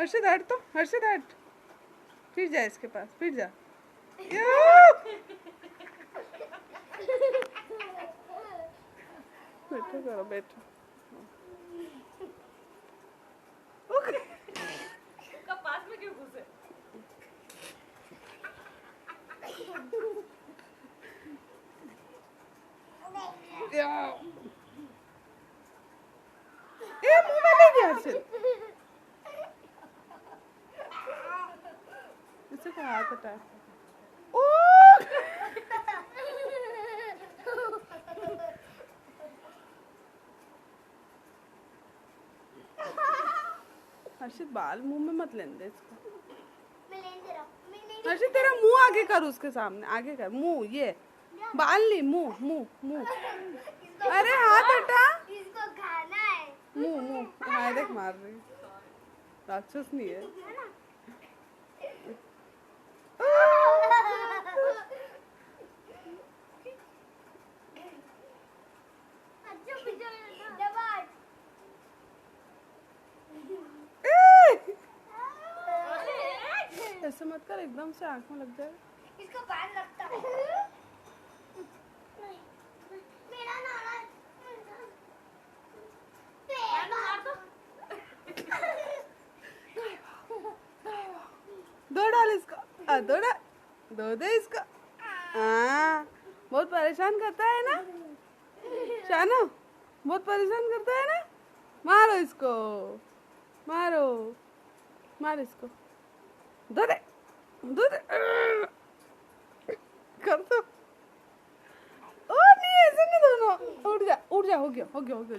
हर्षित हट, तो हर्षित हट, फिर जा इसके पास, फिर जा। बैठो करो, बैठो। पास में क्यों घुसे? ये मुंह में नहीं दिया हर्षित, इसे क्या हाथ हटा। हर्षित बाल मुंह में मत लेने दे इसको। हर्षित तेरा मुंह आगे कर, उसके सामने आगे कर मुंह, ये बाल नहीं, मुंह मुंह मुंह। अरे हाथ हटा, इसको खाना है। मुंह मुंह। हाँ देख मार रही, राक्षस नहीं है। ऐसे मत कर, एकदम से आँख में लग जाए। इसको बाल लगता है। मेरा नाना दो डाल इसको, दो डाल, दो दे इसको। हाँ बहुत परेशान करता है ना शानू, बहुत परेशान करता है ना। मारो इसको, मारो, मार इसको, दो दे, दो दे। कर दो। ओ नहीं, ऐसे नहीं दोनों। उठ जा, उठ जा, हो गया, हो गया, हो गया।